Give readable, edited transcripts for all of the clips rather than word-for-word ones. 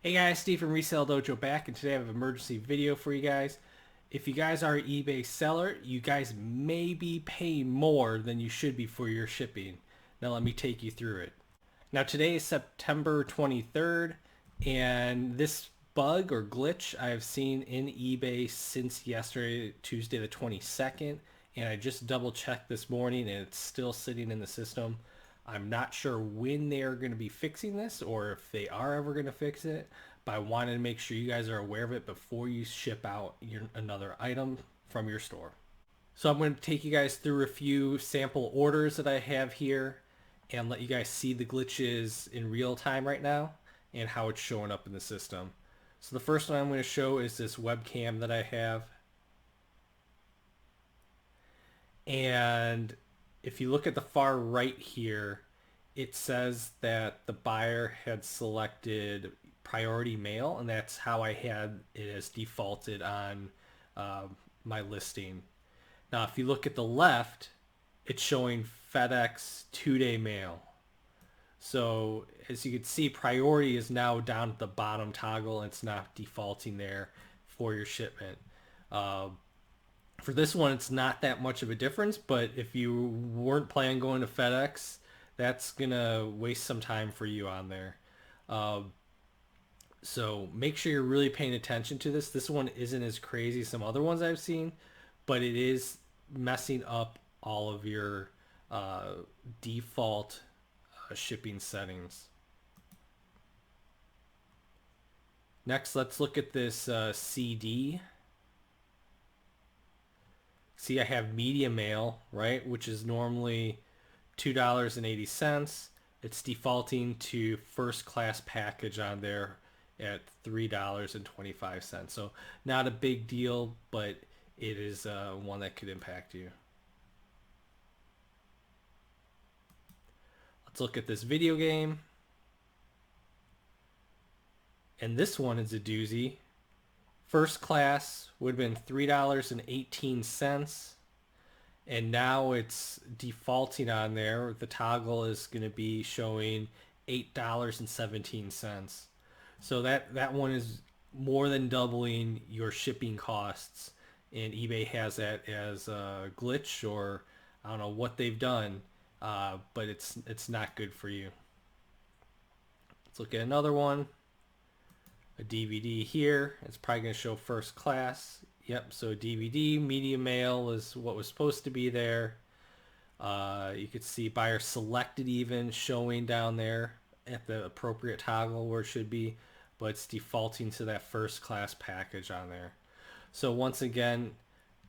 Hey guys, Steve from Resale Dojo back, and today I have an emergency video for you guys. If you guys are an eBay seller, you guys may be paying more than you should be for your shipping. Now let me take you through it. Now today is September 23rd, and this bug or glitch I have seen in eBay since yesterday, Tuesday the 22nd, and I just double checked this morning and it's still sitting in the system. I'm not sure when they are going to be fixing this or if they are ever going to fix it, but I wanted to make sure you guys are aware of it before you ship out another item from your store. So I'm going to take you guys through a few sample orders that I have here and let you guys see the glitches in real time right now and how it's showing up in the system. So the first one I'm going to show is this webcam that I have. And if you look at the far right here, it says that the buyer had selected priority mail, and that's how I had it as defaulted on uh, my listing. Now, if you look at the left, it's showing FedEx 2-day mail. So as you can see, priority is now down at the bottom toggle. And it's not defaulting there for your shipment. Uh, for this one, it's not that much of a difference, but if you weren't planning going to FedEx, that's gonna waste some time for you on there. Uh, so make sure you're really paying attention to this. This one isn't as crazy as some other ones I've seen, but it is messing up all of your uh, default shipping settings. Next, let's look at this CD. See, I have media mail, right, which is normally $2.80. It's defaulting to first class package on there at $3.25. So not a big deal, but it is one that could impact you. Let's look at this video game. And this one is a doozy. First class would have been $3.18. And now it's defaulting on there. The toggle is going to be showing $8.17. So that one is more than doubling your shipping costs. And eBay has that as a glitch, or I don't know what they've done, but it's not good for you. Let's look at another one. A DVD here. It's probably going to show first class. Yep, so DVD, media mail is what was supposed to be there. You could see buyer selected even showing down there at the appropriate toggle where it should be, but it's defaulting to that first class package on there. So once again,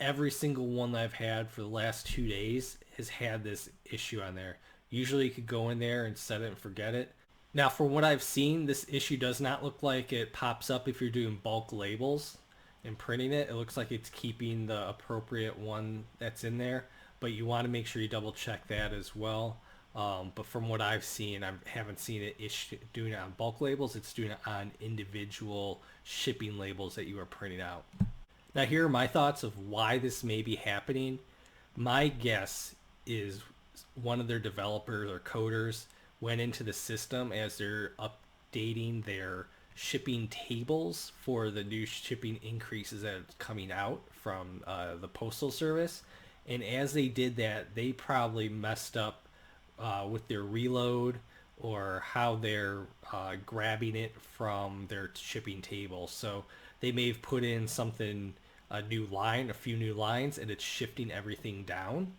every single one that I've had for the last 2 days has had this issue on there. Usually you could go in there and set it and forget it. Now, from what I've seen, this issue does not look like it pops up if you're doing bulk labels and printing it. It looks like it's keeping the appropriate one that's in there, but you want to make sure you double check that as well. But from what I've seen, I haven't seen it doing it on bulk labels. It's doing it on individual shipping labels that you are printing out. Now, here are my thoughts of why this may be happening. My guess is one of their developers or coders went into the system as they're updating their shipping tables for the new shipping increases that are coming out from the postal service. And as they did that, they probably messed up with their reload or how they're grabbing it from their shipping table. So they may have put in something, a new line, a few new lines, and it's shifting everything down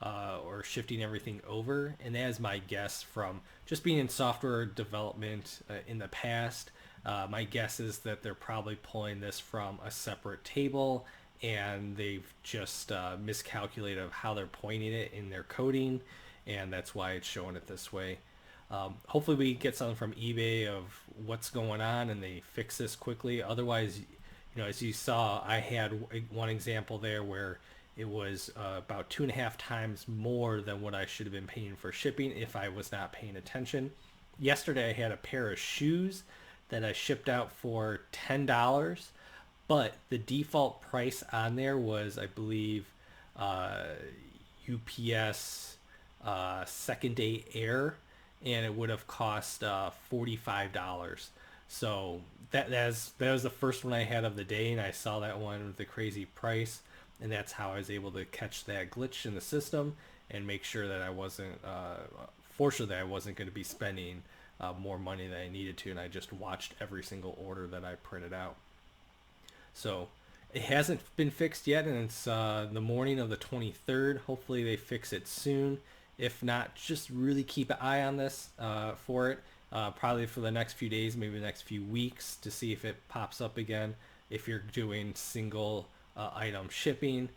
or shifting everything over. And that is my guess from just being in software development in the past. My guess is that they're probably pulling this from a separate table and they've just miscalculated of how they're pointing it in their coding, and that's why it's showing it this way. Hopefully we get something from eBay of what's going on and they fix this quickly. Otherwise, as you saw, I had one example there where it was about 2.5 times more than what I should have been paying for shipping if I was not paying attention. Yesterday I had a pair of shoes that I shipped out for $10, but the default price on there was, I believe, UPS second day air, and it would have cost $45. So that was the first one I had of the day, and I saw that one with the crazy price, and that's how I was able to catch that glitch in the system and make sure that I wasn't, fortunately, that I wasn't going to be spending more money than I needed to, and I just watched every single order that I printed out. So it hasn't been fixed yet, and it's the morning of the 23rd. Hopefully they fix it soon. If not, just really keep an eye on this for it. Probably for the next few days, maybe the next few weeks, to see if it pops up again. If you're doing single item shipping,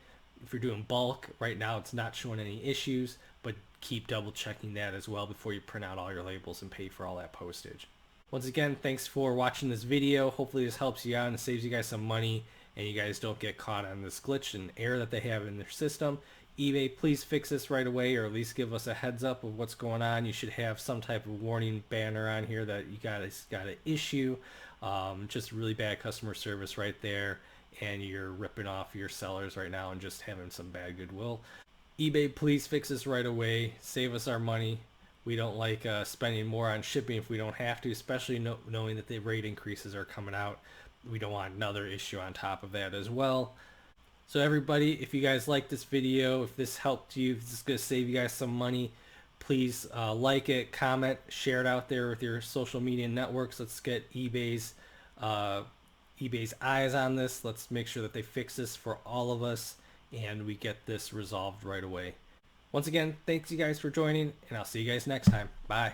if you're doing bulk, right now it's not showing any issues, but keep double checking that as well before you print out all your labels and pay for all that postage. Once again, thanks for watching this video. Hopefully this helps you out and saves you guys some money, and you guys don't get caught on this glitch and error that they have in their system. eBay, please fix this right away, or at least give us a heads up of what's going on. You should have some type of warning banner on here that you guys got an issue. Just really bad customer service right there, and you're ripping off your sellers right now and just having some bad goodwill. eBay, please fix this right away. Save us our money. We don't like spending more on shipping if we don't have to, especially knowing that the rate increases are coming out. We don't want another issue on top of that as well. So everybody, if you guys like this video, if this helped you, if this is going to save you guys some money, please like it, comment, share it out there with your social media networks. Let's get eBay's eyes on this. Let's make sure that they fix this for all of us and we get this resolved right away. Once again, thanks you guys for joining, and I'll see you guys next time. Bye.